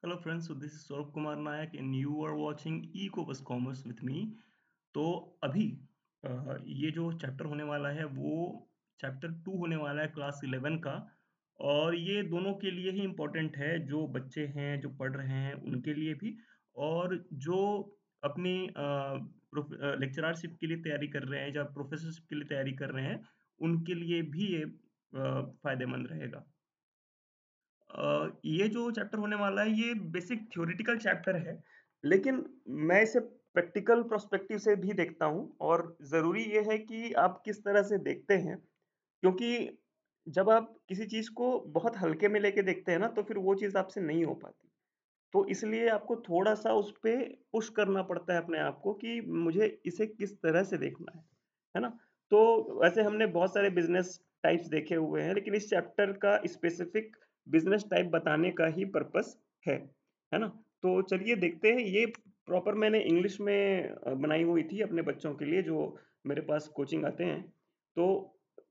Hello friends, so this is Saurabh Kumar Nayak and you are watching Ecobus Commerce with me. तो अभी ये जो chapter होने वाला है वो चैप्टर 2 होने वाला है क्लास 11 का। और ये दोनों के लिए ही इम्पोर्टेंट है, जो बच्चे हैं जो पढ़ रहे हैं उनके लिए भी, और जो अपनी लेक्चररशिप के लिए तैयारी कर रहे हैं या प्रोफेसरशिप के लिए तैयारी कर रहे हैं उनके लिए भी ये फायदेमंद रहेगा। ये जो चैप्टर होने वाला है ये बेसिक थ्योरेटिकल चैप्टर है, लेकिन मैं इसे प्रैक्टिकल पर्सपेक्टिव से भी देखता हूँ और ज़रूरी ये है कि आप किस तरह से देखते हैं, क्योंकि जब आप किसी चीज़ को बहुत हल्के में लेके देखते हैं ना, तो फिर वो चीज़ आपसे नहीं हो पाती। तो इसलिए आपको थोड़ा-सा उस पे पुश करना पड़ता है अपने आप को कि मुझे इसे किस तरह से देखना है ना? तो वैसे हमने बहुत सारे बिज़नेस टाइप्स देखे हुए हैं, लेकिन इस चैप्टर का स्पेसिफिक बिज़नेस टाइप बताने का ही पर्पस है ना? तो चलिए देखते हैं। ये प्रॉपर मैंने इंग्लिश में बनाई हुई थी अपने बच्चों के लिए जो मेरे पास कोचिंग आते हैं। तो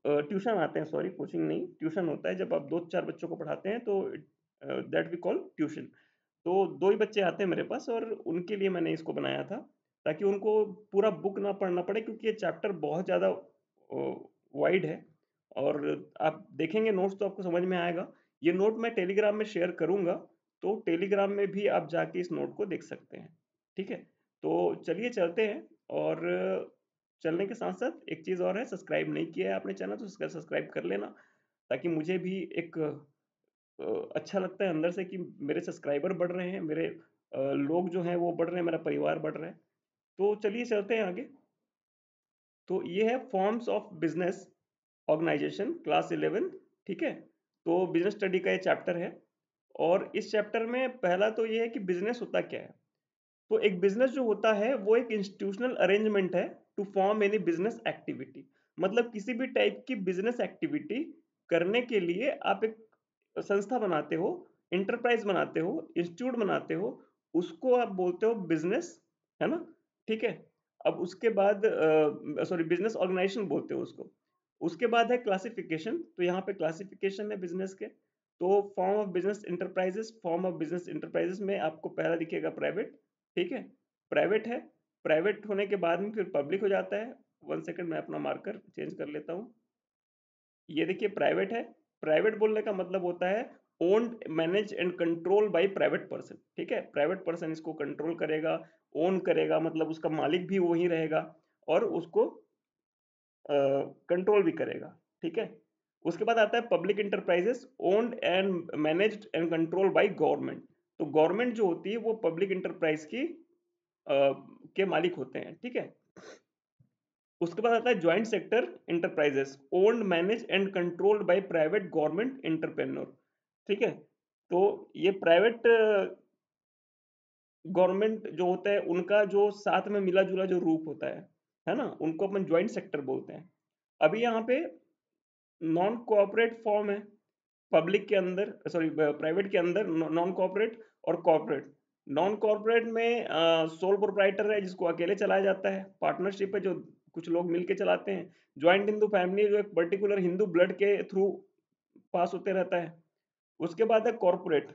ट्यूशन आते हैं, सॉरी कोचिंग नहीं, ट्यूशन होता है जब आप 2-4 बच्चों को पढ़ाते हैं तो दैट वी कॉल ट्यूशन। तो 2 ही बच्चे आते हैं मेरे पास और उनके लिए मैंने इसको बनाया था, ताकि उनको पूरा बुक ना पढ़ना पड़े, क्योंकि ये चैप्टर बहुत ज़्यादा वाइड है और आप देखेंगे नोट्स तो आपको समझ में आएगा। ये नोट मैं टेलीग्राम में शेयर करूँगा, तो टेलीग्राम में भी आप जाके इस नोट को देख सकते हैं, ठीक है? तो चलिए चलते हैं। और चलने के साथ-साथ एक चीज़ और है, सब्सक्राइब नहीं किया है आपने चैनल तो सब्सक्राइब कर लेना, ताकि मुझे भी एक अच्छा लगता है अंदर से कि मेरे सब्सक्राइबर बढ़ रहे हैं, मेरे लोग जो हैं वो बढ़ रहे हैं, मेरा परिवार बढ़ रहा है। तो चलिए चलते हैं आगे। तो ये है forms of business organisation class 11, ठीक है? तो बिज़नेस स्टडी का ये चैप्टर है और इस चैप्टर में पहला तो ये है कि बिज़नेस होता क्या है? तो एक बिज़नेस जो होता है वो एक इंस्टीट्यूशनल अरेंजमेंट है to form any business activity. मतलब किसी भी टाइप की बिज़नेस एक्टिविटी करने के लिए आप एक संस्था बनाते हो, एंटरप्राइज़ बनाते हो, इंस्टीट्यूट बनाते हो, उसको आप बोलते हो बिज़नेस, है ना? ठीक है? अब उसके बाद सॉरी बिज़नेस ऑर्गेनाइज़ेशन बोलते हो उसको। उसके बाद है क्लासिफिकेशन, तो यहाँ पे क्लासिफिकेशन है बिज़नेस के। तो फॉर्म ऑफ बिज़नेस एंटरप्राइज़ेज़ में आपको पहला दिखेगा प्राइवेट, ठीक है? प्राइवेट है, प्राइवेट होने के बाद में फिर पब्लिक हो जाता है। 1 सेकंड मैं अपना मार्कर चेंज कर लेता हूँ। ये देखिए प्राइवेट है, प्राइवेट बोलने का मतलब होता है owned, manage and control by private person, ठीक है? प्राइवेट पर्सन इसको कंट्रोल करेगा, ओन करेगा, मतलब उसका मालिक भी वही रहेगा और उसको कंट्रोल भी करेगा, ठीक है? उसके बाद आता है public enterprises owned and managed and control by government. तो गवर्नमेंट जो होती है वो पब्लिक एंटरप्राइज की के मालिक होते हैं, ठीक है? उसके बाद आता है joint sector enterprises owned, manage and controlled by private government entrepreneur, ठीक है? तो ये प्राइवेट गवर्नमेंट जो होता है उनका जो साथ में मिला-जुला जो रूप होता है ना? उनको अपन जॉइंट सेक्टर बोलते हैं। अभी यहाँ पे नॉन कोऑपरेट फॉर्म है, पब्लिक के अंदर सॉरी प्राइवेट के अंदर नॉन कॉर्पोरेट और कॉर्पोरेट। नॉन कॉर्पोरेट में सोल प्रोप्राइटर है जिसको अकेले चलाया जाता है, पार्टनरशिप है जो कुछ लोग मिलके चलाते हैं, जॉइंट हिंदू फैमिली जो एक पर्टिकुलर हिंदू ब्लड के थ्रू पास होते रहता है। उसके बाद है कॉर्पोरेट,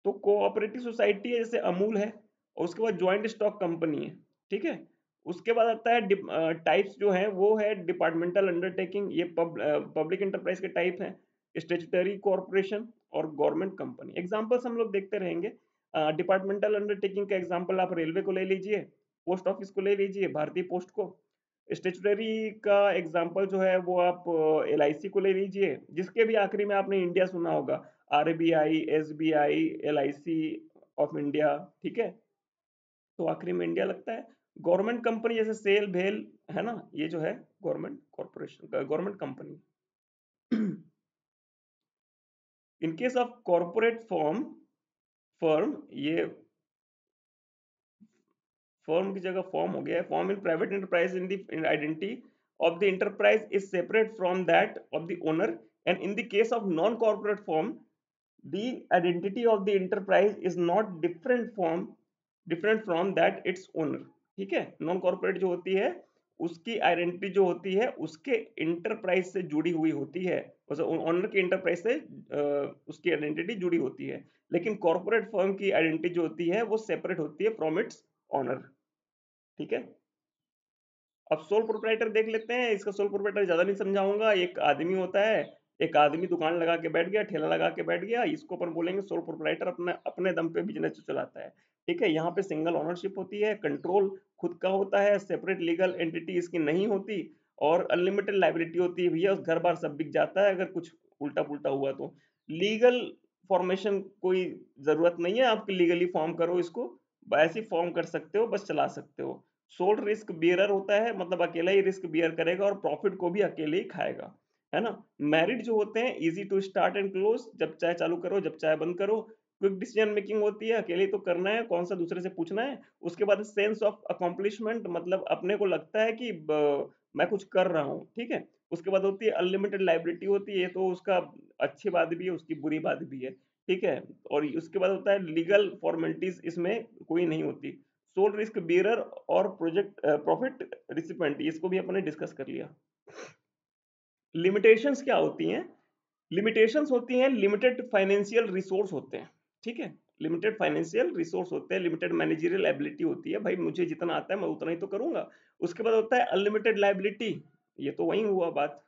तो कोऑपरेटिव सोसाइटी है जैसे अमूल है, और उसके बाद जॉइंट स्टॉक कंपनी है, ठीक है? उसके बाद आता है टाइप्स जो हैं वो है डिपार्टमेंटल अंडरटेकिंग, ये पब्लिक एंटरप्राइज के टाइप हैं, स्टैट्यूटरी कॉर्पोरेशन और गवर्नमेंट कंपनी। एग्जांपल्स हम लोग देखते रहेंगे। डिपार्टमेंटल अंडरटेकिंग का एग्जांपल आप रेलवे को ले लीजिए, पोस्ट ऑफिस को ले लीजिए, भारतीय पोस्ट को। स्टैट्यूटरी का एग्जांपल जो है वो आप एलआईसी को ले लीजिए, जिसके भी आखिरी में आपने इंडिया सुना होगा, RBI, SBI, LIC of India, ठीक है? तो आखिरी में इंडिया लगता है। गवर्नमेंट कंपनी जैसे सेल, भेल, है ना? ये जो है government corporation government company. In case of corporate firm, ये फर्म की जगह फॉर्म हो गया है। Form in private enterprise in the identity of the enterprise is separate from that of the owner, and in the case of non corporate form the identity of the enterprise is not different from that its owner, ठीक है? Non corporate जो होती है उसकी identity जो होती है उसके इंटरप्राइज से जुड़ी हुई होती है, मतलब ओनर की इंटरप्राइज से उसकी आइडेंटिटी जुड़ी होती है, लेकिन कॉर्पोरेट फर्म की आइडेंटिटी जो होती है वो सेपरेट होती है फ्रॉम इट्स ओनर। ठीक है। अब सोल प्रोप्राइटर देख लेते हैं। इसका सोल प्रोप्राइटर ज्यादा नहीं समझाऊंगा। एक आदमी होता है, एक आदमी दुकान लगा के बैठ गया, ठेला लगा के बैठ गया, इसको अपन बोलेंगे सोल प्रोप्राइटर। अपने अपने दम पे बिजनेस चलाता है। ठीक है। यहाँ पे सिंगल ओनरशिप होती है, कंट्रोल खुद का होता है, सेपरेट लीगल एंटिटी इसकी नहीं होती, और अनलिमिटेड लाइबिलिटी होती है। भैया उस घर बार सब बिक जाता है अगर कुछ उल्टा पुल्टा हुआ तो। लीगल फॉर्मेशन कोई जरूरत नहीं है आपकी, लीगली फॉर्म करो इसको, ऐसी फॉर्म कर सकते हो, बस चला सकते हो। सोल रिस्क बियरर होता है, मतलब अकेला ही रिस्क बियर करेगा और प्रॉफिट को भी अकेले ही खाएगा, है ना। मैरिड जो होते हैं, easy to start and close, जब चाहे चालू करो जब चाहे बंद करो। क्विक डिसीजन मेकिंग होती है, अकेले ही तो करना है, कौन सा दूसरे से पूछना है। उसके बाद सेंस ऑफ अकॉम्प्लिशमेंट, मतलब अपने को लगता है कि मैं कुछ कर रहा हूँ। ठीक है। उसके बाद होती है अनलिमिटेड लाइबिलिटी होती है, तो उसका अच्छी बात भी है, उसकी बुरी बात भी है। ठीक है। और उसके बाद होता है लीगल फॉर्मेलिटीज इसमें कोई नहीं होती। सोल रिस्क बियरर और प्रोजेक्ट प्रॉफिट रिसिपेंट, इसको भी अपने डिस्कस कर लिया। लिमिटेशंस क्या होती हैं? लिमिटेशंस होती हैं लिमिटेड फाइनेंशियल रिसोर्स होते हैं। ठीक है। लिमिटेड फाइनेंशियल रिसोर्स होते हैं, लिमिटेड मैनेजरियल एबिलिटी होती है, भाई मुझे जितना आता है मैं उतना ही तो करूंगा। उसके बाद होता है अनलिमिटेड लाइबिलिटी, ये तो वही हुआ बात।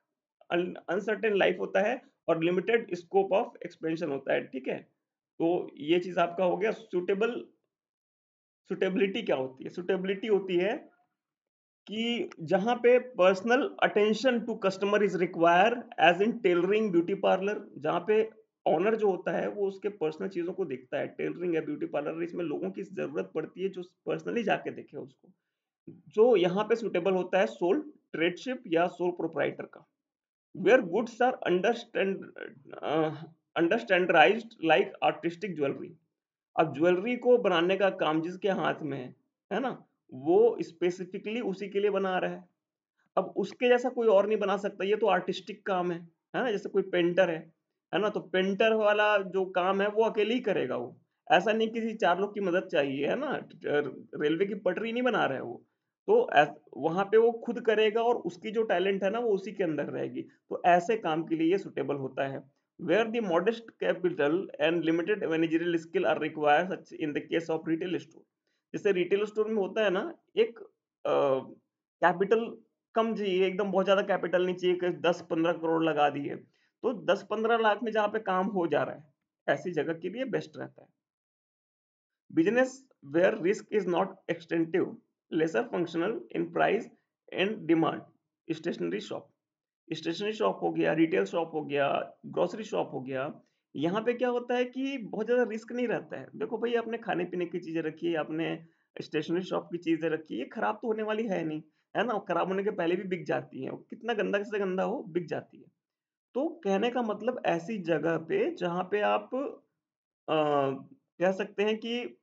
अनसर्टेन लाइफ होता है, और लिमिटेड स्कोप ऑफ एक्सपेंशन होता है। ठीक है। तो ये चीज आपका हो गया। सुटेबिलिटी क्या होती है? सुटेबिलिटी होती है कि जहां पे personal attention to customer is require, as in tailoring, beauty parlour, जहां पे ऑनर जो होता है वो उसके पर्सनल चीजों को देखता है। टेलरिंग या ब्यूटी पार्लर, इसमें लोगों की जरूरत पड़ती है जो पर्सनली जाके देखे उसको। जो यहाँ पे सुटेबल होता है सोल ट्रेडशिप या सोल प्रोप्राइटर का, where goods are understandardised like artistic jewellery. अब ज्वेलरी को बनाने का काम जिसके हाथ में है ना, वो स्पेसिफिकली उसी के लिए बना रहा है। अब उसके जैसा कोई और नहीं बना सकता, ये तो आर्टिस्टिक काम है ना। जैसे कोई पेंटर है ना, तो पेंटर वाला जो काम है वो अकेले ही करेगा वो। ऐसा नहीं किसी चार लोग की मदद चाहिए, है ना। रेलवे की पटरी नहीं बना रहा है वो। तो वहां पे वो खुद करेगा, और उसकी जो टैलेंट है ना वो उसी के अंदर रहेगी। तो ऐसे काम के लिए ये सुटेबल होता है। Where the modest capital and limited managerial skill are require, such in the case of retail store. जैसे रिटेल स्टोर में होता है ना, एक कैपिटल कम चाहिए, एकदम बहुत ज्यादा कैपिटल नहीं चाहिए कि 10-15 करोड़ लगा दिए। तो 10-15 लाख में जहाँ पे काम हो जा रहा है, ऐसी जगह के लिए बेस्ट रहता है। Business where risk is not extensive, lesser functional in price and demand. Stationery shop हो गया, रिटेल शॉप हो गया, ग्रोसरी शॉप हो गया। यहाँ पे क्या होता है कि बहुत ज्यादा रिस्क नहीं रहता है। देखो भाई, आपने खाने पीने की चीजें रखी है, आपने स्टेशनरी शॉप की चीजें रखी है, ये खराब तो होने वाली है नहीं, है ना। खराब होने के पहले भी बिक जाती है, कितना गंदा से गंदा हो बिक जाती है। तो कहने का मतलब ऐसी जगह पे जहाँ पे आप कह सकते हैं कि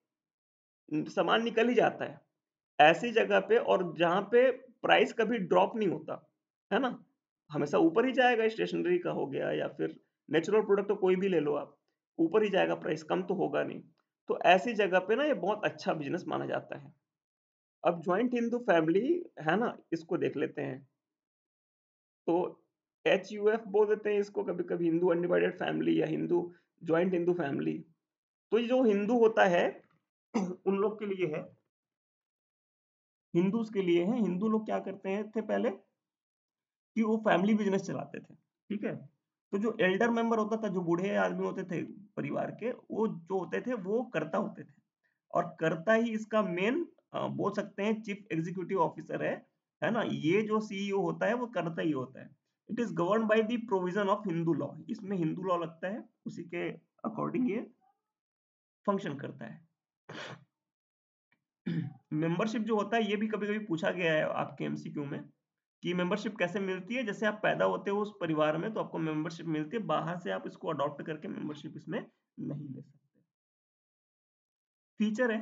सामान निकल ही जाता है, ऐसी जगह पे, और जहाँ पे प्राइस कभी ड्रॉप नहीं होता, है ना, हमेशा ऊपर ही जाएगा। स्टेशनरी का हो गया या फिर नेचुरल प्रोडक्ट, तो कोई भी ले लो आप, ऊपर ही जाएगा, प्राइस कम तो होगा नहीं। तो ऐसी जगह पे ना ये बहुत अच्छा बिजनेस माना जाता है। अब ज्वाइंट हिंदू फैमिली, है ना, इसको देख लेते हैं। तो HUF बोल देते हैं इसको कभी कभी, हिंदू अनडिवाइडेड फैमिली या हिंदू ज्वाइंट हिंदू फैमिली। तो ये जो हिंदू होता है उन लोग के लिए है, हिंदूज के लिए है। हिंदू लोग क्या करते हैं थे पहले कि वो फैमिली बिजनेस चलाते थे। ठीक है। तो जो एल्डर मेंबर होता था, जो बूढ़े आदमी होते थे परिवार के, वो जो होते थे वो कर्ता होते थे। और कर्ता ही इसका मेन बोल सकते हैं चीफ एग्जीक्यूटिव ऑफिसर है ना। ये जो CEO होता है वो कर्ता ही होता है। It is govern by the provision of Hindu law, इसमें हिंदू लॉ लगता है, उसी के अकॉर्डिंग ये फंक्शन करता है। मेंबरशिप जो होता है, ये भी कभी कभी पूछा गया है आपके MCQ में, कि मेंबरशिप कैसे मिलती है। जैसे आप पैदा होते हो उस परिवार में तो आपको मेंबरशिप मिलती है, बाहर से आप इसको अडॉप्ट करके मेंबरशिप इसमें नहीं ले सकते। फीचर है,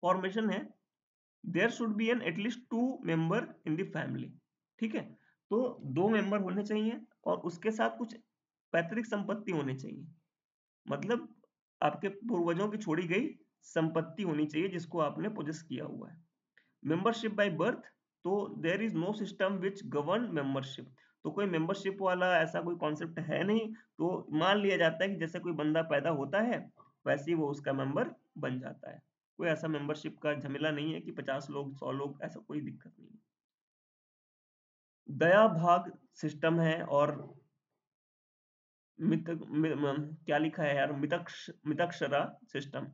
फॉर्मेशन है, there should be an at least 2 member in the family. ठीक है। तो 2 मेंबर होने चाहिए, और उसके साथ कुछ पैतृक संपत्ति होनी चाहिए, मतलब आपके पूर्वजों की छोड़ी गई संपत्ति होनी चाहिए जिसको आपने पोजेस किया हुआ है। मेंबरशिप बाय बर्थ, तो there is no system which govern membership. तो कोई मेंबरशिप वाला ऐसा कोई कॉन्सेप्ट है नहीं। तो मान लिया जाता है कि जैसे कोई बंदा पैदा होता है वैसे ही वो उसका मेंबर बन जाता है। कोई ऐसा मेंबरशिप का झमेला नहीं है कि 50 लोग 100 लोग, ऐसा कोई दिक्कत नहीं है। दया भाग सिस्टम है और क्या लिखा है यार, मितक्षरा सिस्टम।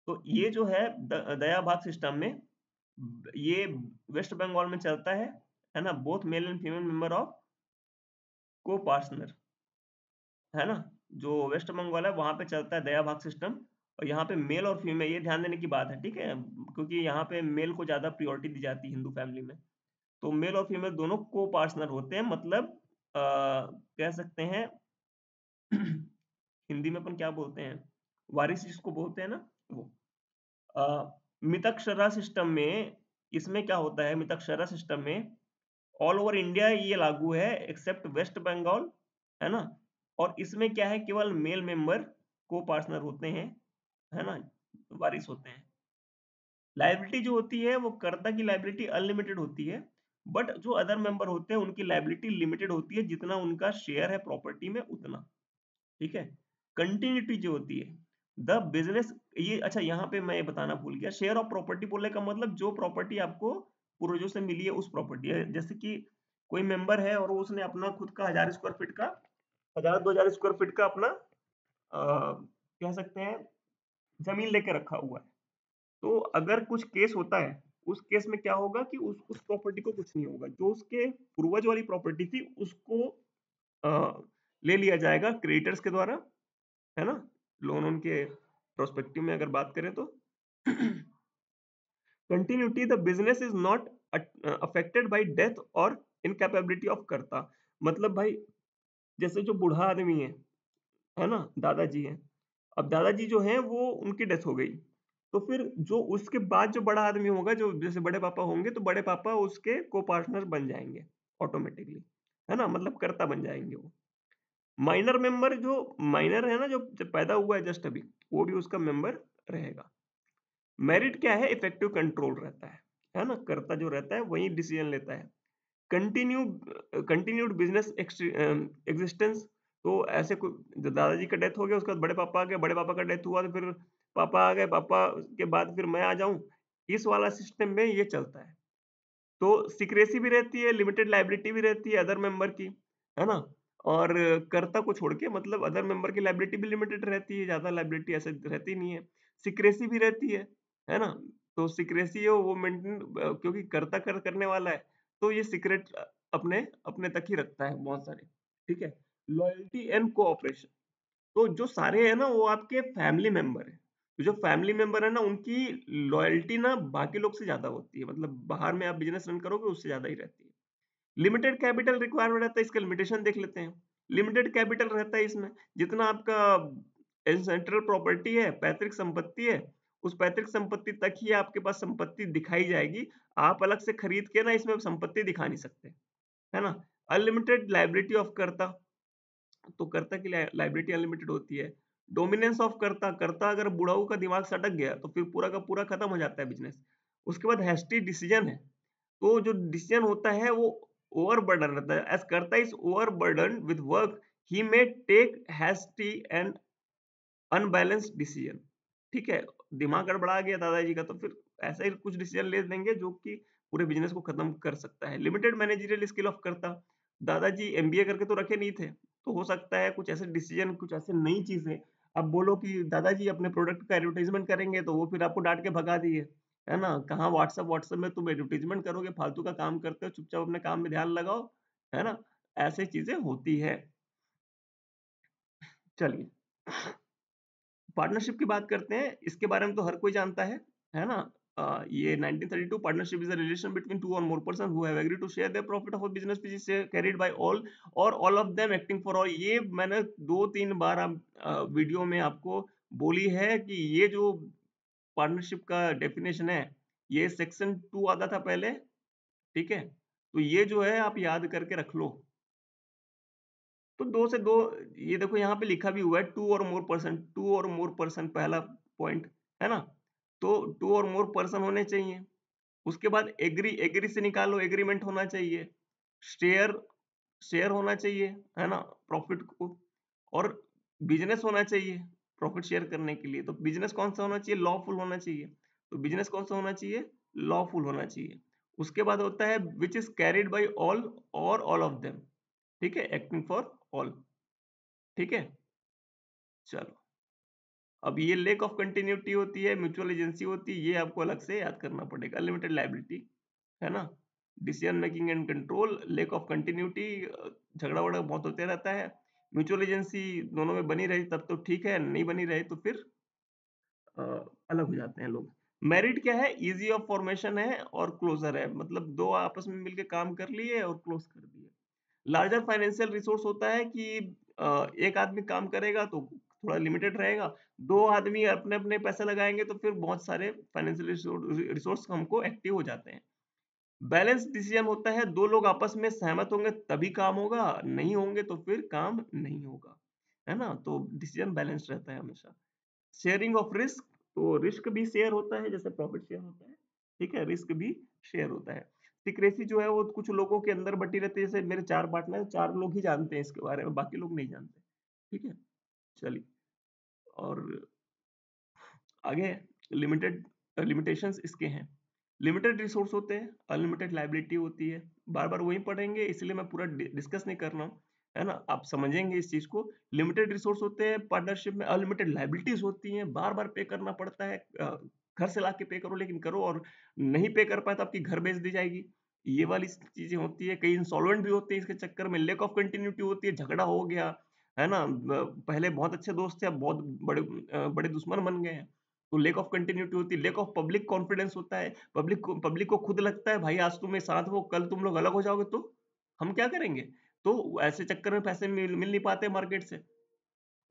तो ये जो है दया भाग सिस्टम में ये वेस्ट बंगाल में चलता है ना। Both male and female member of को पार्टनर, है ना। जो वेस्ट बंगाल है वहां पे चलता है दया भाग सिस्टम। और यहाँ पे मेल और फीमेल, ये ध्यान देने की बात है, ठीक है, क्योंकि यहाँ पे मेल को ज्यादा प्रियोरिटी दी जाती है हिंदू फैमिली में। तो मेल और फीमेल दोनों को पार्टनर होते हैं, मतलब कह सकते हैं हिंदी में अपन क्या बोलते हैं, वारिस जिसको बोलते हैं ना, वो मितक्षरा सिस्टम में। इसमें क्या होता है, मितक्षरा सिस्टम में ऑल ओवर इंडिया ये लागू है एक्सेप्ट वेस्ट बंगाल, है ना। और इसमें क्या है, केवल मेल मेंबर को पार्टनर होते हैं, है ना, वारिस होते हैं। लायबिलिटी जो होती है वो कर्ता की लायबिलिटी अनलिमिटेड होती है, बट जो अदर मेंबर होते हैं उनकी लायबिलिटी लिमिटेड होती है, जितना उनका शेयर है प्रॉपर्टी में उतना, ठीक है। कंटिन्यूटी जो होती है द बिजनेस, ये अच्छा यहाँ पे मैं ये बताना भूल गया, शेयर ऑफ प्रॉपर्टी बोलने का मतलब जो प्रॉपर्टी आपको पूर्वजों से मिली है उस प्रॉपर्टी है। जैसे कि कोई मेंबर है और उसने अपना खुद का 1000 स्क्वायर फीट का, 1000-2000 स्क्वायर फीट का अपना कह सकते हैं जमीन लेके रखा हुआ है। तो अगर कुछ केस होता है, उस केस में क्या होगा कि उस प्रॉपर्टी को कुछ नहीं होगा, जो उसके पूर्वज वाली प्रॉपर्टी थी उसको ले लिया जाएगा क्रेडिटर्स के द्वारा, है ना। लोन उनके प्रोस्पेक्टिव में अगर बात करें तो continuity the business is not affected by death और इनकैपेबिलिटी ऑफ कर्ता। मतलब भाई जैसे जो बूढ़ा आदमी है ना, दादाजी हैं। अब दादाजी जो हैं वो उनकी डेथ हो गई, तो फिर जो उसके बाद जो बड़ा आदमी होगा, जो जैसे बड़े पापा होंगे, तो बड़े पापा उसके को पार्टनर बन जाएंगे ऑटोमेटिकली, है ना, मतलब कर्ता बन जाएंगे वो। माइनर मेंबर जो माइनर है ना, जो जब पैदा हुआ है जस्ट अभी, वो भी उसका मेंबर रहेगा। मेरिट क्या है, इफेक्टिव कंट्रोल रहता है ना, कर्ता जो रहता है वही डिसीजन लेता है। Continue continued business existence. तो ऐसे कोई दादाजी का डेथ हो गया, उसके बाद बड़े पापा आ गए, बड़े पापा का डेथ हुआ तो फिर पापा आ गए, पापा के बाद फिर मैं आ जाऊं, इस वाला सिस्टम में ये चलता है। तो सिक्रेसी भी रहती है, लिमिटेड लाइबिलिटी भी रहती है अदर मेंबर की, है ना। और कर्ता को छोड़ के मतलब अदर मेंबर की लाइबिलिटी भी लिमिटेड रहती है, ज्यादा लाइबिलिटी ऐसे रहती नहीं है। सिक्रेसी भी रहती है ना। तो सिक्रेसी है वो मेंटेन, क्योंकि कर्ता करने वाला है, तो ये सीक्रेट अपने अपने तक ही रखता है बहुत सारे, ठीक है। Loyalty and cooperation. तो जो सारे हैं ना वो आपके फैमिली मेंबर है। तो जो फैमिली मेंबर है ना उनकी लॉयल्टी ना बाकी लोग से ज्यादा होती है, मतलब बाहर में आप बिजनेस रन करोगे उससे ज्यादा ही रहती है। लिमिटेड कैपिटल रिक्वायरमेंट रहता है, इसका लिमिटेशन देख लेते हैं। लिमिटेड कैपिटल रहता है इसमें, जितना आपका एंसेंट्रल प्रॉपर्टी है, पैतृक संपत्ति है, उस पैतृक संपत्ति तक ही आपके पास संपत्ति दिखाई जाएगी। आप अलग से खरीद के ना इसमें संपत्ति दिखा नहीं सकते, है ना। अनलिमिटेड लाइबिलिटी ऑफ कर्ता, तो कर्ता की लाइबिलिटी अनलिमिटेड होती है। डोमिनेंस ऑफ कर्ता, कर्ता अगर बुढ़ाऊ का दिमाग सटक गया तो फिर पूरा का पूरा खत्म हो जाता है बिजनेस। उसके बाद हैस्टी डिसीजन है, तो जो डिसीजन होता है वो ओवरबर्डन रहता है। As karta is overburden with work, he may take hasty and unbalanced decision, ठीक है। दिमाग गड़बड़ा गया दादाजी का, तो फिर ऐसा ही कुछ डिसीजन ले देंगे जो कि पूरे बिजनेस को खत्म कर सकता है। लिमिटेड मैनेजरियल स्किल ऑफ करता, दादाजी एमबीए करके तो रखे नहीं थे, तो हो सकता है कुछ ऐसे डिसीजन, कुछ ऐसे नई चीजें, अब बोलो कि दादाजी अपने प्रोडक्ट का एडवर्टाइजमेंट करेंगे तो वो फिर आपको डांट के भगा दिए, है ना। कहाँ व्हाट्सएप व्हाट्सएप में तुम एडवर्टाइजमेंट करोगे, फालतू का काम करते हो, चुपचाप अपने काम में ध्यान लगाओ, है ना। ऐसे चीजें होती है। चलिए पार्टनरशिप की बात करते हैं, इसके बारे में तो हर कोई जानता है ना। ये 1932 partnership is a relation between two or more person who have agreed to share their profit of a business which is carried by all, or all of them acting for all. ये मैंने 2-3 बार video में आपको बोली है कि ये जो partnership का डेफिनेशन है, ये सेक्शन 2 आता था पहले, ठीक है। तो ये जो है आप याद करके रख लो। तो 2 से 2, ये देखो यहाँ पे लिखा भी हुआ है, 2 और मोर पर्सन पहला पॉइंट, है ना। तो 2 और मोर पर्सन होने चाहिए, उसके बाद एग्री, एग्री से निकालो, एग्रीमेंट होना चाहिए। शेयर, शेयर होना चाहिए, है ना? प्रॉफिट को, और बिज़नेस होना चाहिए प्रॉफिट शेयर करने के लिए। तो बिज़नेस कौन-सा होना चाहिए? लॉफुल होना चाहिए। तो बिज़नेस कौन-सा होना चाहिए? लॉफुल होना चाहिए। उसके बाद होता है which is carried by all or all of them, ठीक है? एक्टिंग फॉर ऑल, ठीक है? चलो। अब ये लैक ऑफ कंटिन्यूटी होती है, म्यूचुअल एजेंसी होती है, ये आपको अलग से याद करना पड़ेगा। अनलिमिटेड लायबिलिटी, है ना? Decision making and control, lack of continuity, झगड़ा-वगड़ा बहुत होते रहता है। म्यूचुअल एजेंसी दोनों में बनी रही तब तो ठीक है, नहीं बनी रही तो फिर अ, अलग हो जाते हैं लोग। मेरिट क्या है? ईज़ी ऑफ फॉर्मेशन है और क्लोज़र है, मतलब 2 आपस में मिलके काम कर लिए और क्लोज़ कर दिए। लार्जर फाइनेंशियल रिसोर्स होता है कि एक आदमी काम करेगा तो थोड़ा लिमिटेड रहेगा, 2 आदमी अपने-अपने पैसे लगाएँगे तो फिर बहुत सारे फाइनेंशियल रिसोर्स हमको एक्टिव हो जाते हैं। बैलेंस डिसीजन होता है, 2 लोग आपस में सहमत होंगे तभी काम होगा, नहीं होंगे तो फिर काम नहीं होगा, है ना? तो डिसीजन बैलेंस्ड रहता है हमेशा। शेयरिंग ऑफ रिस्क, तो रिस्क भी शेयर होता है जैसे प्रॉफिट शेयर होता है, ठीक है? रिस्क भी शेयर होता है। सीक्रेसी जो है वो कुछ लोगों के अंदर बटी रहती है, जैसे मेरे 4 पार्टनर हैं, 4 लोग ही जानते हैं इसके बारे में, बाकी लोग नहीं जानते, ठीक है? चलिए, और आगे लिमिटेड लिमिटेशंस इसके हैं। लिमिटेड रिसोर्स होते हैं, अनलिमिटेड लायबिलिटी होती है। बार-बार वही पढ़ेंगे इसलिए मैं पूरा डिस्कस नहीं कर रहा हूँ, है ना? आप समझेंगे इस चीज़ को। लिमिटेड रिसोर्स होते हैं पार्टनरशिप में, अनलिमिटेड लायबिलिटीज़ होती हैं, बार-बार पे करना पड़ता है। घर से लाके पे करो लेकिन करो, और नहीं पे कर पाए तो आपकी घर बेच दी जाएगी। ये वाली चीज़ें होती है, कई इंसॉल्वेंट भी होते हैं इसके चक्कर में, लैक ऑफ कंटिन्यूटी होती है, झगड़ा हो गया, है ना? पहले बहुत अच्छे दोस्त थे, अब बहुत बड़े दुश्मन बन गए हैं। तो लैक ऑफ कंटिन्यूटी होती है, लैक ऑफ पब्लिक कॉन्फिडेंस होता है। पब्लिक को खुद लगता है भाई आज तुम मेरे साथ हो, कल तुम लोग अलग हो जाओगे तो हम क्या करेंगे? तो ऐसे चक्कर में पैसे मिल नहीं पाते मार्केट से।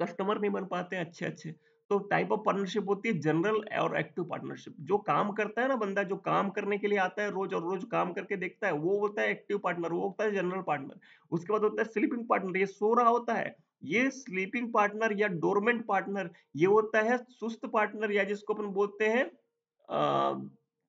कस्टमर नहीं बन पाते हैं अच्छे-अच्छे। तो टाइप ऑफ पार्टनरशिप होती है जनरल और एक्टिव पार्टनरशिप। जो काम करता है ना बंदा, जो काम करने के लिए आता है रोज़ और रोज़ काम करके देखता है, वो होता है एक्टिव पार्टनर, वो होता है जनरल पार्टनर। उसके बाद होता है स्लीपिंग पार्टनर, ये सो रहा होता है। ये स्लीपिंग पार्टनर या डोरमेंट पार्टनर, ये होता है सुस्त पार्टनर, या जिसको अपन बोलते हैं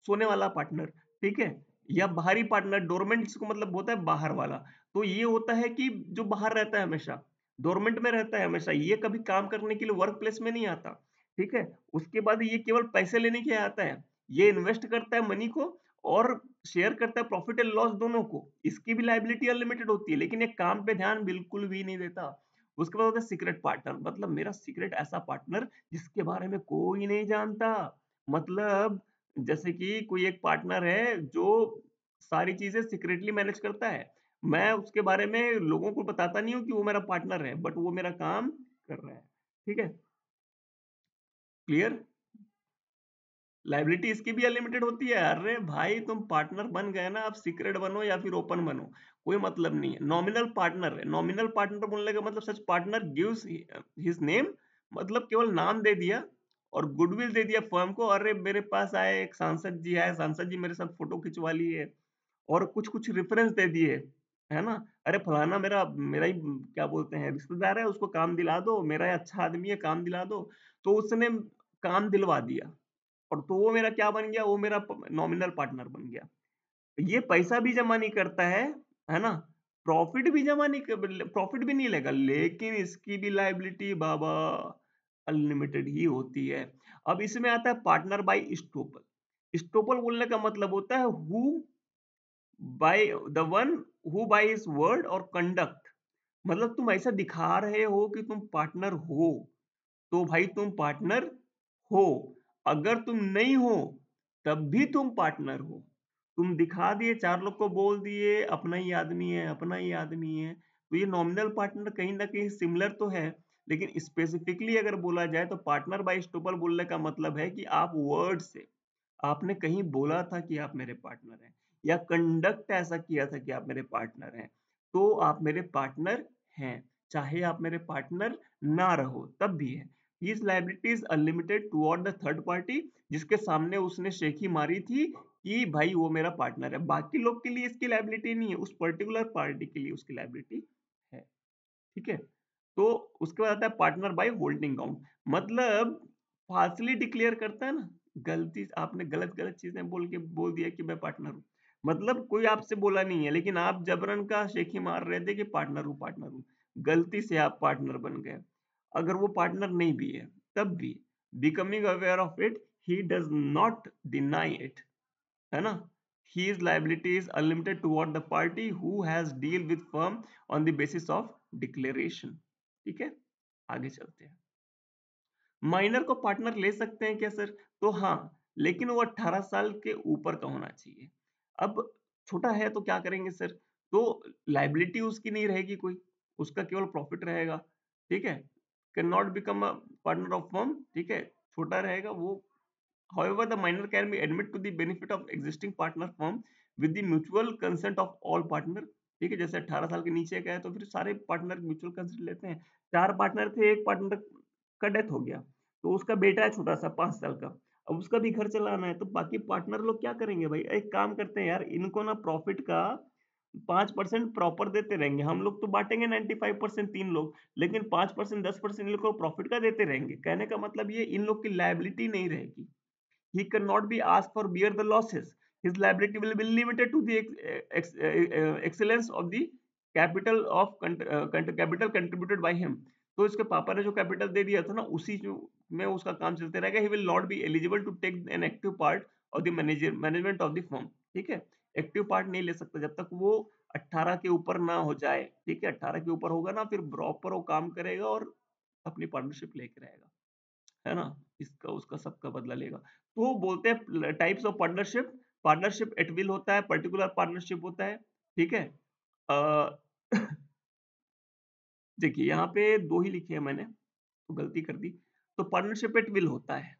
सोने वाला पार्टनर, ठीक है? या बाहरी पार्टनर, डोरमेंट जिसको मतलब होता है बाहर वाला। तो ये होता है कि जो बाहर रहता है हमेशा। डोरमेंट में रहता है हमेशा, ये कभी काम करने के लिए वर्क प्लेस में नहीं आता, ठीक है? उसके बाद ये केवल पैसे लेने के लिए आता है, ये इन्वेस्ट करता है मनी को और शेयर करता है प्रॉफिट एंड लॉस दोनों को। इसकी भी लायबिलिटी अनलिमिटेड होती है, लेकिन ये काम पे ध्यान बिल्कुल भी नहीं देता। उसके बाद होता है सीक्रेट पार्टनर, मतलब मेरा सीक्रेट ऐसा पार्टनर जिसके बारे में कोई नहीं जानता। मतलब जैसे कि कोई एक पार्टनर है जो सारी चीज़ें सीक्रेटली मैनेज करता है। मैं उसके बारे में लोगों को बताता नहीं हूँ कि वो मेरा पार्टनर है, बट वो मेरा काम कर रहा है। ठीक है? क्लियर? लायबिलिटी इसकी भी अनलिमिटेड होती है। अरे भाई तुम पार्टनर बन गए ना, अब सीक्रेट बनो या फिर ओपन बनो, कोई मतलब नहीं है। नॉमिनल पार्टनर है। नॉमिनल पार्टनर बोलने का मतलब such partner gives his name, मतलब केवल नाम दे दिया और गुडविल दे दिया फर्म को। अरे मेरे पास आए एक सांसद जी आए, सांसद जी मेरे साथ फोटो खिंचवा लिए और कुछ-कुछ रेफरेंस दे दिए, है ना? अरे फलाना मेरा मेरा ही क्या बोलते हैं रिश्तेदार है, उसको काम दिला दो, मेरा ये अच्छा आदमी है, काम दिला दो। तो उसने काम दिलवा दिया और तो वो मेरा क्या बन गया? वो मेरा प नॉमिनल पार्टनर बन गया। ये पैसा भी जमा नहीं करता है ना? प्रॉफिट भी नहीं लेगा, लेकिन इसकी भी लायबिलिटी बाबा अनलिमिटेड ही होती है। अब इसमें आता है पार्टनर बाय इस्टॉपल। इस्टॉपल बोलने का मतलब होता है by the one who by his word और कंडक्ट, मतलब तुम ऐसा दिखा रहे हो कि तुम पार्टनर हो, तो भाई तुम पार्टनर हो। अगर तुम नहीं हो, तब भी तुम पार्टनर हो। तुम दिखा दिए, 4 लोग को बोल दिए, अपना ही आदमी है, अपना ही आदमी है। तो ये नॉमिनल पार्टनर कहीं न कहीं सिमिलर तो है, लेकिन स्पेसिफिकली अगर बोला जाए तो पार्टनर बाय इस्टॉपल बोलने का मतलब है कि आप वर्ड से आपने कहीं बोला था कि आप मेरे पार्टनर हैं या कंडक्ट ऐसा किया था कि आप मेरे पार्टनर हैं, तो आप मेरे पार्टनर हैं। चाहे आप मेरे पार्टनर ना रहो, तब भी है। His liability is unlimited toward the third party, जिसके सामने उसने शेखी मारी थी कि भाई वो मेरा पार्टनर है। बाकी लोग के लिए इसकी लायबिलिटी नहीं है, उस पर्टिकुलर पार्टी के लिए उसकी लायबिलिटी है। ठीक है? तो उसके बाद आता है पार्टनर बाय होल्डिंग काउंट, मतलब फाल्सली डिक्लेयर करता है ना, गलती आपने गलत-गलत चीज़ें बोल दिया कि मैं पार्टनर हूँ। मतलब कोई आपसे बोला नहीं है, लेकिन आप जबरन का शेखी मार रहे थे कि पार्टनर हूँ। गलती से आप पार्टनर बन गए। अगर वो पार्टनर नहीं भी है, तब भी becoming aware of it, he does not deny it, है ना? His liability is unlimited toward the party who has deal with firm on the basis of declaration। ठीक है? आगे चलते हैं। माइनर को पार्टनर ले सकते हैं क्या सर? तो हाँ, लेकिन वो 18 साल के ऊपर का होना चाहिए। अब छोटा है तो क्या करेंगे सर? तो लायबिलिटी उसकी नहीं रहेगी कोई, उसका केवल प्रॉफिट रहेगा, ठीक है? Can not become a partner of firm, ठीक है? छोटा रहेगा वो। However, the minor can be admit to the benefit of existing partner firm with the mutual consent of all partner। ठीक है, जैसे 18 साल के नीचे का है तो फिर सारे पार्टनर म्यूचुअल कंसेंट लेते हैं। 4 पार्टनर थे, एक पार्टनर का डेथ हो गया, तो उसका बेटा है छोटा सा 5 साल का, अब उसका भी घर चलाना है, तो बाकी पार्टनर लोग क्या करेंगे भाई? एक काम करते हैं यार, इनको ना प्रॉफिट का 5% प्रॉपर देते रहेंगे, हम लोग तो बांटेंगे 95% 3 लोग, लेकिन 5% 10% इन लोग को प्रॉफिट का देते रहेंगे। कहने का मतलब ये इन लोग की लायबिलिटी नहीं रहेगी। He cannot be asked for bear the losses। His liability will be limited to the excellence of the capital of capital contributed by him। तो इसके पापा ने जो कैपिटल दे दिया था ना, उसी जो में उसका काम चलते रहेगा। He will not be eligible to take an active part of the management of the firm। ठीक है, एक्टिव पार्ट नहीं ले सकता जब तक वो 18 के ऊपर ना हो जाए। ठीक है, 18 के ऊपर होगा ना, फिर प्रॉपर वो काम करेगा और अपनी पार्टनरशिप लेके रहेगा, है ना? इसका उसका सबका बदला लेगा। तो बोलते हैं types of partnership, partnership at will होता है, पर्टिकुलर पार्टनरशिप होता है, ठीक है? अ, देखिए यहाँ पे 2 ही लिखे हैं मैंने, तो गलती कर दी। तो पार्टनरशिप एट विल होता है,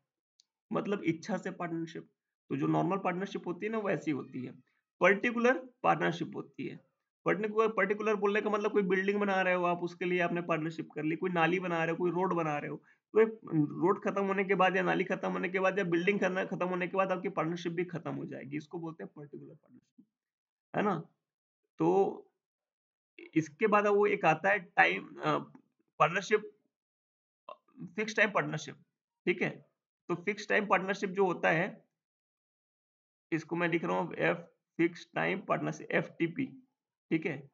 मतलब इच्छा से पार्टनरशिप। तो जो नॉर्मल पार्टनरशिप होती है ना, वो ऐसी होती है। पर्टिकुलर पार्टनरशिप होती है। पर्टिकुलर पर्टिकुलर बोलने का मतलब कोई बिल्डिंग बना रहे हो आप, उसके लिए आपने पार्टनरशिप कर ली। कोई नाली बना रहे हो, कोई रोड बना रहे हो। तो एक रोड खत्म होने के बाद या नाली खत्म होने के बाद या बिल्डिंग खत्म होने के बाद आपकी पार्टनरशिप भी खत्म हो जाएगी। इसको बोलते हैं पर्टिकुलर पार्टनरशिप, है ना? तो इसके बाद वो एक आता है time partnership, fix time partnership, ठीक है? तो फिक्स टाइम पार्टनरशिप जो होता है, इसको मैं लिख रहा हूँ F fix time partnership, FTP, ठीक है?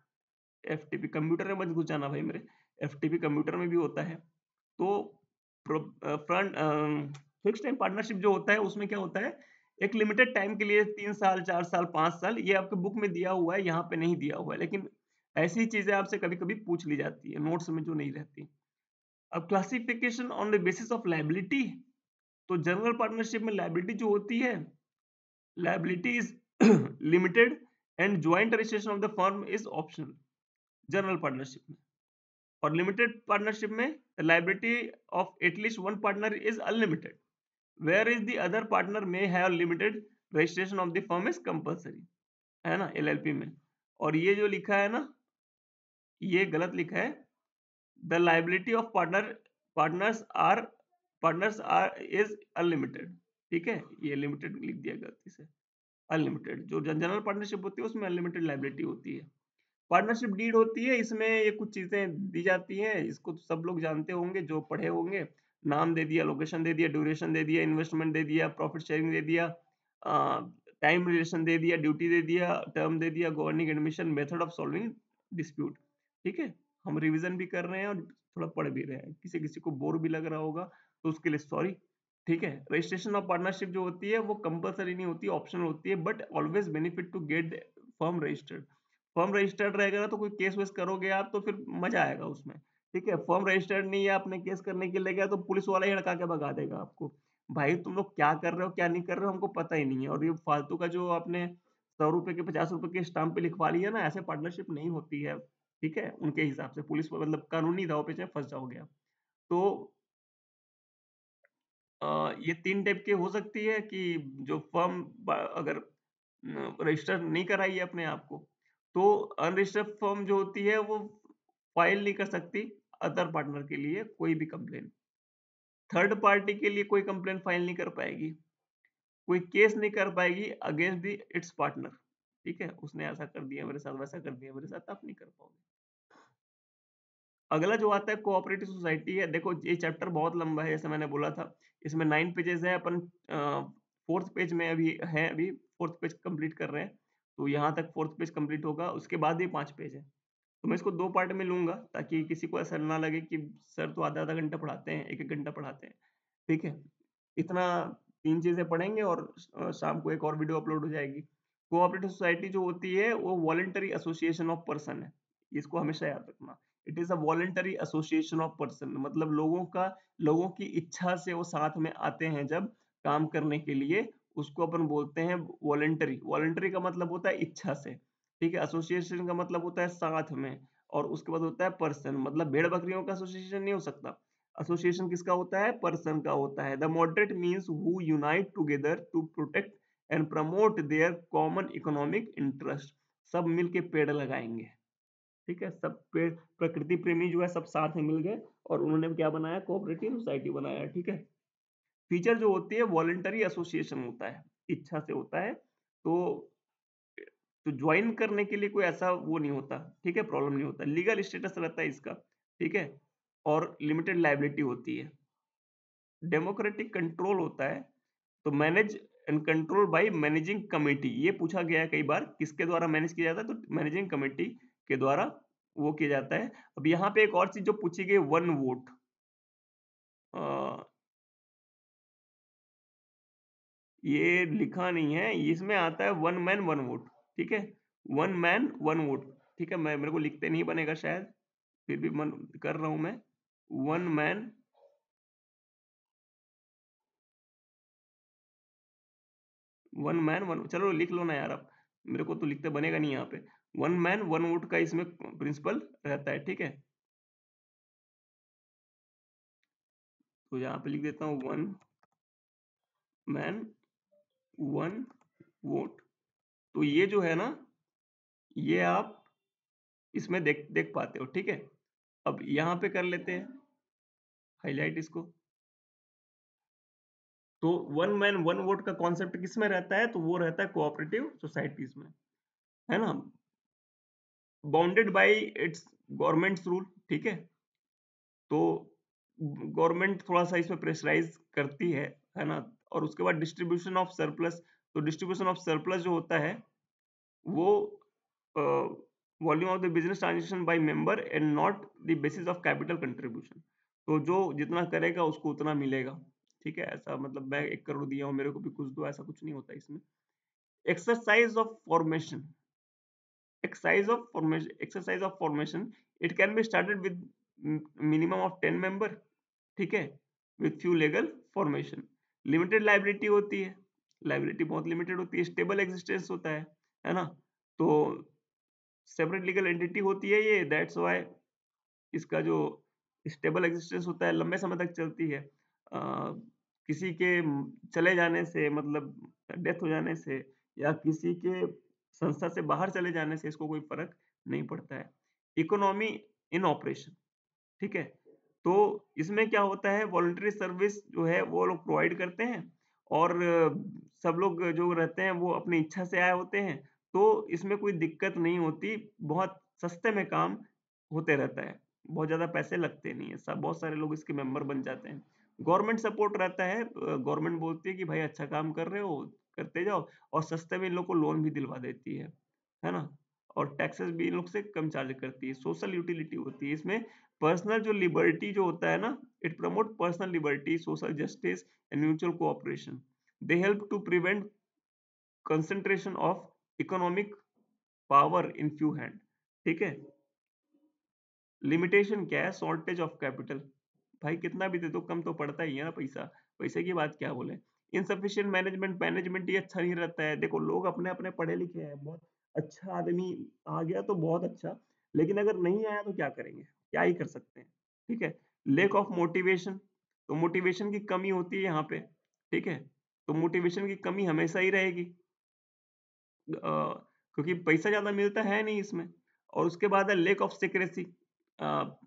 एफटीपी कंप्यूटर में मत घुस जाना भाई मेरे, एफटीपी कंप्यूटर में भी होता है। तो फ्रंट फिक्स टाइम पार्टनरशिप जो होता है उसमें क्या होता है, एक लिमिटेड टाइम के लिए 3 साल, 4 साल, 5 साल, ये आपके बुक में दिया हुआ है, यहाँ पे नहीं दिया हुआ है, लेकिन ऐसी चीजें आपसे कभी-कभी पूछ ली जाती है, नोट्स में जो नहीं रहती। अब classification on the basis of liability, तो जनरल पार्टनरशिप में लायबिलिटी जो होती है, liability is limited and joint registration of the firm is optional general partnership में। और लिमिटेड पार्टनरशिप में liability of at least one partner is unlimited, where is the other partner may have limited, registration of the firm is compulsory, है ना, LLP में। और ये जो लिखा है ना, ये गलत लिखा है। The liability of partners are partners are is unlimited, ठीक है, ये लिमिटेड लिख दिया गलती से। अनलिमिटेड जो जनरल पार्टनरशिप होती है उसमें अनलिमिटेड लायबिलिटी होती है। पार्टनरशिप डीड होती है, इसमें ये कुछ चीजें दी जाती हैं, इसको तो सब लोग जानते होंगे जो पढ़े होंगे। नाम दे दिया, लोकेशन दे दिया, ड्यूरेशन दे दिया, इन्वेस्टमेंट दे दिया, प्रॉफिट शेयरिंग दे दिया, टाइम रिलेशन दे दिया, ड्यूटी दे दिया, टर्म दे दिया, governing admission, method of solving dispute. ठीक है, हम रिवीजन भी कर रहे हैं और थोड़ा पढ़ भी रहे हैं, किसी किसी को बोर भी लग रहा होगा तो उसके लिए सॉरी। ठीक है, रजिस्ट्रेशन ऑफ पार्टनरशिप जो होती है वो कंपलसरी नहीं होती, ऑप्शनल होती है, but always benefit to get firm registered. Firm registered रहेगा ना, तो कोई केस वेस करोगे आप तो फिर मजा आएगा उसमें। ठीक है, फर्म रजिस्टर्ड नहीं है, आपने केस करने के लिए गया तो पुलिस वाला ही हड़का के भगा देगा आपको। भाई तुम लोग क्या कर रहे हो क्या नहीं कर रहे हो हमको पता ही नहीं है, और ये फालतू का जो आपने 100 रुपए के 50 रुपए के स्टाम्प पे लिखवा लिया ना, ऐसे पार्टनरशिप नहीं होती है। ठीक है, उनके हिसाब से पुलिस मतलब कानूनी दाव पे फंस जाओगे आप। तो ये 3 टाइप की हो सकती है कि जो फर्म अगर रजिस्टर नहीं कराई है अपने आप को, तो अनरजिस्टर्ड फर्म जो होती है वो फाइल नहीं कर सकती अदर पार्टनर के लिए कोई भी कंप्लेन। थर्ड पार्टी के लिए कोई कंप्लेन फाइल नहीं कर पाएगी, कोई केस नहीं कर पाएगी अगेंस्ट दी इट्स पार्टनर। ठीक है, उसने ऐसा कर दिया मेरे साथ, वैसा कर दिया मेरे साथ, आप नहीं कर पाओगे। अगला जो आता है कोऑपरेटिव सोसाइटी है। देखो ये चैप्टर बहुत लंबा है, जैसे मैंने बोला था, इसमें 9 पेजेस है, अपन 4th पेज में अभी 4th पेज कंप्लीट कर रहे हैं, तो यहाँ तक 4th पेज कंप्लीट होगा, उसके बाद ही 5 पेज है। तो मैं इसको 2 पार्ट में लूँगा, ताकि किसी को ऐसा ना लगे कि सर तो आधा-आधा घंटा पढ़ाते हैं, 1-1 घंटा पढ़ाते हैं, ठीक है? इतना 3 चीज़ें पढ़ेंगे और शाम को एक और वीडियो अपलोड हो जाएगी। कोऑपरेटिव सोसाइटी जो होती है वो वॉलंटरी एसोसिएशन ऑफ पर्सन है, इसको हमेशा याद रखना। It is a voluntary association of person, मतलब लोगों की इच्छा से वो साथ में आते हैं जब काम करने के लिए, उसको अपन बोलते हैं वॉलंटरी। वॉलंटरी का मतलब होता है इच्छा से, ठीक है? एसोसिएशन का मतलब होता है साथ में, और उसके बाद होता है पर्सन, मतलब भेड़-बकरियों का एसोसिएशन नहीं हो सकता। एसोसिएशन किसका होता है? पर्सन का होता है। The moderate means who unite together to protect and promote their common economic interest. सब मिलके पेड़ लगाएंगे, ठीक है? सब पेड़, प्रकृति प्रेमी जो है सब साथ में मिल गए और उन्होंने क्या बनाया? कोऑपरेटिव सोसाइटी बनाया, ठीक है? फीचर जो होती है वॉलंटरी एसोसिएशन होता है, इच्छा से होता है, तो ज्वाइन करने के लिए कोई ऐसा वो नहीं होता, ठीक है? प्रॉब्लम नहीं होता, लीगल स्टेटस रहता है इसका, ठीक है? और लिमिटेड लायबिलिटी होती है। डेमोक्रेटिक कंट्रोल होता है, तो manage and control by managing committee, ये पूछा गया है कई बार, किसके द्वारा मैनेज किया जाता है? तो मैनेजिंग कमेटी के द्वारा वो किया जाता है। अब यहाँ पे एक और चीज जो पूछी गई, वन वोट, ये लिखा नहीं है, इसमें आता है वन मैन वन वोट, ठीक है? वन मैन वन वोट, ठीक है? मैं मेरे को लिखते नहीं बनेगा शायद, फिर भी मन कर रहा हूं मैं। वन मैन वन, चलो लिख लो ना यार आप, मेरे को तो लिखते बनेगा नहीं यहाँ पे। वन मैन वन वोट का इसमें प्रिंसिपल रहता है, ठीक है? तो यहाँ पे लिख देता हूँ वन मैन वन वोट। तो ये जो है ना, ये आप इसमें देख देख पाते हो, ठीक है? अब यहाँ पे कर लेते हैं हाईलाइट इसको। तो वन मैन वन वोट का कॉन्सेप्ट किस में रहता है? तो वो रहता है कोऑपरेटिव सोसाइटीज में, है ना? Bounded by it's governments rule, ठीक है? तो गवर्नमेंट थोड़ा-सा इसमें प्रेशराइज़ करती है ना? और उसके बाद डिस्ट्रीब्यूशन ऑफ सरप्लस, तो डिस्ट्रीब्यूशन ऑफ सरप्लस जो होता है, वो uh, volume of the business transaction by member and not the basis of capital contribution. तो जो जितना करेगा उसको उतना मिलेगा, ठीक है? ऐसा मतलब मैं 1 करोड़ दिया हूँ, मेरे को भी कुछ दो, ऐसा कुछ नहीं होता इसमें। Exercise of formation, exercise of formation, it can be started with minimum of 10 member, ठीक है? with few legal formation, limited liability होती है, liability बहुत limited होती है, stable existence होता है ना? तो separate legal entity होती है ये, that's why इसका जो स्टेबल एग्जिस्टेंस होता है, लंबे समय तक चलती है। किसी के चले जाने से, मतलब डेथ हो जाने से, या किसी के संस्था से बाहर चले जाने से इसको कोई फर्क नहीं पड़ता है। इकोनॉमी इन ऑपरेशन, ठीक है? तो इसमें क्या होता है, वॉलंटरी सर्विस जो है वो लोग प्रोवाइड करते हैं, और सब लोग जो रहते हैं वो अपनी इच्छा से आए होते हैं, तो इसमें कोई दिक्कत नहीं होती, बहुत सस्ते में काम होते रहता है, बहुत ज़्यादा पैसे लगते नहीं है, सब बहुत सारे लोग इसके मेंबर बन जाते हैं। गवर्नमेंट सपोर्ट रहता है, गवर्नमेंट बोलती है कि भाई अच्छा काम कर रहे हो, करते जाओ, और सस्ते में इन लोग को लोन भी दिलवा देती है ना? और टैक्सेस भी इन लोग से कम चार्ज करती है, सोशल यूटिलिटी होती है इसमें। पर्सनल जो लिबर्टी जो होता है ना, it promote personal liberty, social justice and mutual cooperation. They help to prevent concentration of economic power in few hand, ठीक है? लिमिटेशन क्या है? शॉर्टेज ऑफ कैपिटल, भाई कितना भी दे दो कम तो पड़ता ही है ना पैसा, पैसे की बात क्या बोले। इनसफिशिएंट मैनेजमेंट, मैनेजमेंट ये अच्छा नहीं रहता है। देखो लोग अपने अपने पढ़े लिखे हैं, बहुत अच्छा आदमी आ गया तो बहुत अच्छा, लेकिन अगर नहीं आया तो क्या करेंगे, क्या ही कर सकते हैं, ठीक है? लेक ऑफ मोटिवेशन, तो मोटिवेशन की कमी होती है यहाँ पे, ठीक है? तो मोटिवेशन की कमी हमेशा ही रहेगी, क्योंकि पैसा ज़्यादा मिलता है नहीं इसमें। और उसके बाद है लेक ऑफ सीक्रेसी,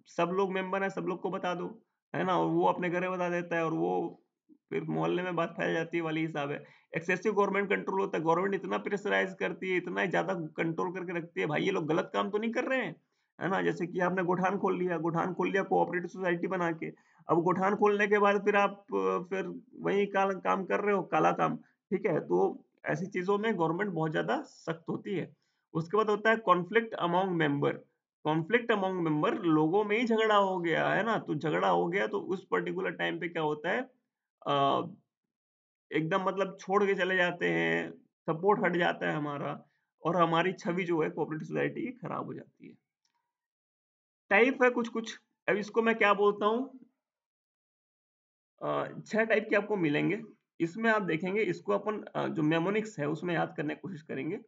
सब लोग मेंबर हैं, सब लोग को बता दो, है ना? और वो अपने घर में बता देता है, और वो फिर मोहल्ले में बात फैल जाती है वाली हिसाब है। एक्सेसिव गवर्नमेंट कंट्रोल होता है, गवर्नमेंट इतना प्रेशराइज़ करती है, इतना ज़्यादा कंट्रोल करके रखती है, भाई ये लोग गलत काम तो नहीं कर रहे हैं, है ना? जैसे कि आपने गोठान खोल लिया, कोऑपरेटिव सोसाइटी बना के, अब गोठान खोलने के बाद फिर आप फिर वही काम कर रहे हो, काला काम, ठीक है? तो ऐसी चीज़ों में गवर्नमेंट बहुत ज़्यादा सख्त होती है। उसके बाद होता है conflict among member. Conflict among member, लोगों में ही झगड़ा हो गया, है ना? तो झगड़ा हो गया तो उस पर्टिकुलर टाइम पे क्या होता है, अ, एकदम मतलब छोड़ के चले जाते हैं, सपोर्ट हट जाता है हमारा, और हमारी छवि जो है कोऑपरेटिव सोसाइटी की खराब हो जाती है। टाइप है कुछ-कुछ, अब इसको मैं क्या बोलता हूँ, 6 टाइप के आपको मिलेंगे। इसमें आप देखेंगे, इसको अपन जो मेमोनिक्स है उसमें याद करने की कोशिश करेंगे।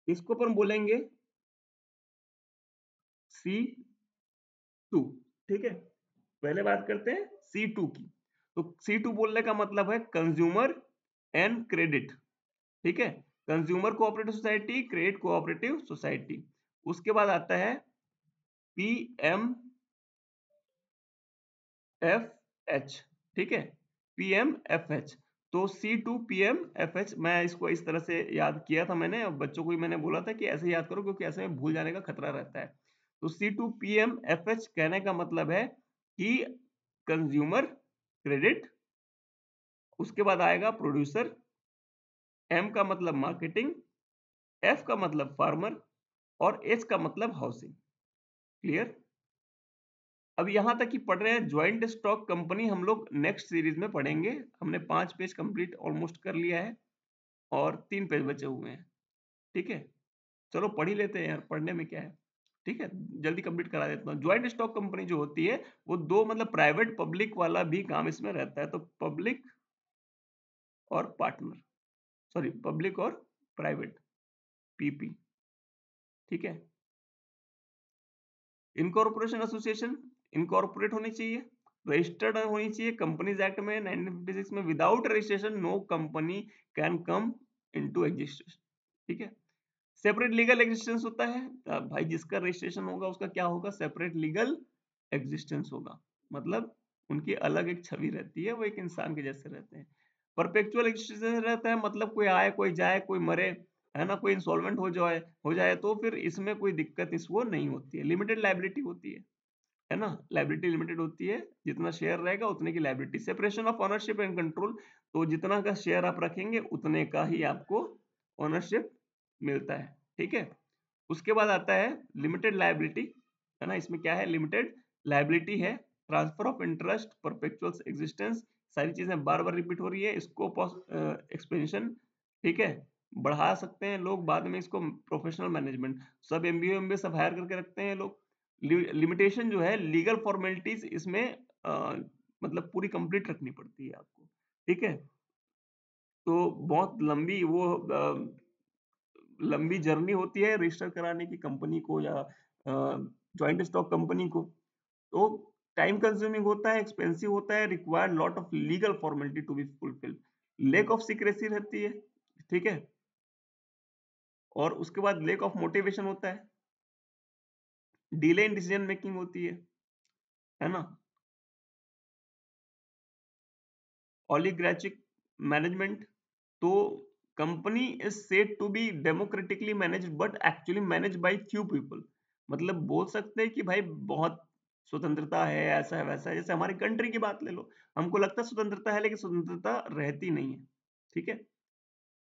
इसको अपन बोलेंगे C2, ठीक है? पहले बात करते हैं C2 की। तो C2 बोलने का मतलब है कंज्यूमर एंड क्रेडिट, ठीक है? Consumer cooperative society, credit cooperative society. उसके बाद आता है PMFH, ठीक है? PMFH। तो C2 PMFH, मैं इसको इस तरह से याद किया था मैंने, और बच्चों को भी मैंने बोला था कि ऐसे याद करो, क्योंकि ऐसे में भूल जाने का खतरा रहता है। तो C2 PMFH कहने का मतलब है कि कंज्यूमर, क्रेडिट, उसके बाद आएगा प्रोड्यूसर, M का मतलब मार्केटिंग, F का मतलब फार्मर, और H का मतलब हाउसिंग। क्लियर? अब यहाँ तक ही पढ़ रहे हैं। ज्वाइंट स्टॉक कंपनी हम लोग नेक्स्ट सीरीज में पढ़ेंगे। हमने 5 पेज कंप्लीट ऑलमोस्ट कर लिया है और 3 पेज बचे हुए हैं, ठीक है? चलो पढ़ ही लेते हैं यार, पढ़ने में क्या है, ठीक है? जल्दी कंप्लीट करा देता हूँ। ज्वाइंट स्टॉक कंपनी जो होती है, वो 2 मतलब प्राइवेट पब्लिक वाला भी काम इसमें रहता है। तो पब्लिक और पार्टनर, सॉरी पब्लिक और प्राइवेट, पीपी, ठीक है? इनकॉर्पोरेशन एसोसिएशन इनकॉर्पोरेट होनी चाहिए, रजिस्टर्ड होनी चाहिए। कंपनीज एक्ट में 1956 में without registration no company can come into existence, ठीक है? सेपरेट लीगल एग्जिस्टेंस होता है, भाई जिसका रजिस्ट्रेशन होगा उसका क्या होगा, सेपरेट लीगल एग्जिस्टेंस होगा। मतलब उनकी अलग एक छवि रहती है, वो एक इंसान के जैसे रहते हैं। परपेचुअल एग्जिस्टेंस रहता है, मतलब कोई आए कोई जाए कोई मरे, है ना, कोई इंसॉल्वेंट हो जाए तो फिर इसमें कोई दिक्कत इसको नहीं होती है। लिमिटेड लायबिलिटी होती है ना, लायबिलिटी लिमिटेड होती है, जितना शेयर रहेगा उतने की liability. Separation of ownership and control, तो जितना का शेयर आप रखेंगे उतने का ही आपको ओनरशिप मिलता है, ठीक है? उसके बाद आता है लिमिटेड लायबिलिटी, है ना, इसमें क्या है, लिमिटेड लायबिलिटी है, transfer of interest, perpetual existence, सारी चीजें बार बार रिपीट हो रही है, स्कोप ऑफ एक्सपेंशन, ठीक है, बढ़ा सकते हैं लोग बाद में इसको। प्रोफेशनल मैनेजमेंट, सब एमबीए एमबीए सब हायर करके रखते हैं लोग। लिमिटेशन जो है, लीगल फॉर्मेलिटीज इसमें मतलब पूरी कंप्लीट रखनी पड़ती है आपको, ठीक है? तो बहुत लंबी वो लंबी जर्नी होती है रजिस्टर कराने की कंपनी को, या जॉइंट स्टॉक कंपनी को। तो टाइम कंज्यूमिंग होता है, एक्सपेंसिव होता है, required lot of legal formality to be fulfilled, lack of secrecy रहती है, ठीक है? और उसके बाद लेक ऑफ मोटिवेशन होता है, डिले इन डिसीजन मेकिंग होती है ना, ओलिगार्चिक मैनेजमेंट, तो company is said to be democratically managed but actually managed by few people. मतलब बोल सकते हैं कि भाई बहुत स्वतंत्रता है, ऐसा है वैसा है, जैसे हमारी कंट्री की बात ले लो, हमको लगता है स्वतंत्रता है लेकिन स्वतंत्रता रहती नहीं है, ठीक है?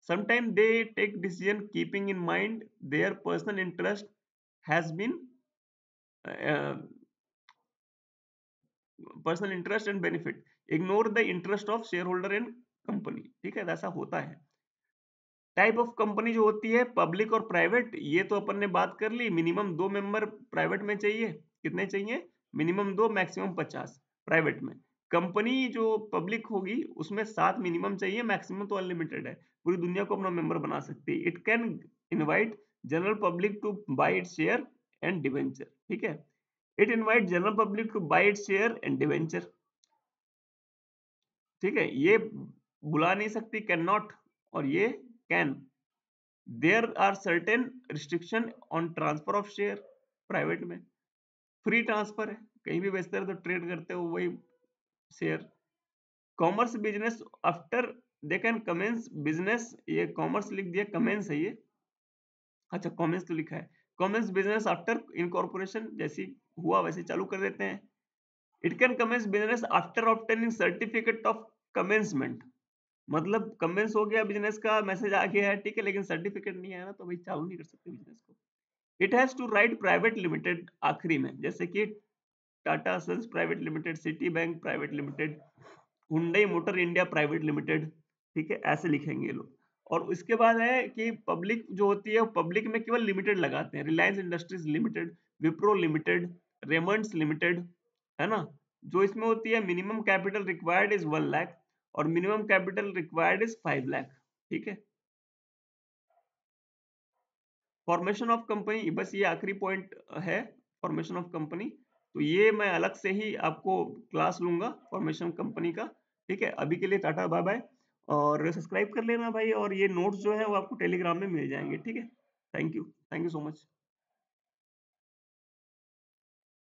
Sometime they take decision keeping in mind their personal interest has been personal interest and benefit, ignore the interest of shareholder in company, ठीक है? ऐसा होता है। टाइप ऑफ कंपनी जो होती है, पब्लिक और प्राइवेट, ये तो अपन ने बात कर ली। मिनिमम 2 मेंबर प्राइवेट में चाहिए, कितने चाहिए, मिनिमम 2 मैक्सिमम 50 प्राइवेट में। कंपनी जो पब्लिक होगी उसमें 7 मिनिमम चाहिए, मैक्सिमम तो अनलिमिटेड है, पूरी दुनिया को अपना मेंबर बना सकती है। It can invite general public to buy its share and debenture, ठीक है? It invite general public to buy its share and debenture, ठीक है? ये बुला नहीं सकती, कैन नॉट, और ये can. There are certain restriction on transfer of share, private में फ्री ट्रांसफर है, कहीं भी बेचते रहो तो ट्रेड करते हो वही share. Commerce business after they can commence business, ये कॉमर्स लिख दिया, कमेंस है ये, अच्छा कॉमेंस तो लिखा है। कॉमेंस बिजनेस आफ्टर इनकॉर्पोरेशन, जैसी हुआ वैसे चालू कर देते हैं। It can commence business after obtaining certificate of commencement. मतलब कमेंस हो गया बिजनेस का, मैसेज आ गया है, ठीक है, लेकिन सर्टिफिकेट नहीं आया ना, तो भाई चालू नहीं कर सकते बिजनेस को। It has to write private limited आखिरी में, जैसे कि Tata Sons private limited, Citibank private limited, Hyundai motor India private limited, ठीक है, ऐसे लिखेंगे ये लोग। और उसके बाद है कि पब्लिक जो होती है, पब्लिक में केवल लिमिटेड लगाते हैं, Reliance Industries Limited, Wipro Limited, Raymonds Limited, है ना। जो इसमें होती है, minimum capital required is 1 lakh और minimum capital required is 5 lakh, ठीक है। फॉर्मेशन ऑफ कंपनी, बस ये आखिरी पॉइंट है, फॉर्मेशन ऑफ कंपनी। तो ये मैं अलग से ही आपको क्लास लूंगा फॉर्मेशन कंपनी का, ठीक है। अभी के लिए टाटा बाय बाय, और सब्सक्राइब कर लेना भाई, और ये नोट्स जो है वो आपको टेलीग्राम में मिल जाएंगे, ठीक है। Thank you so much.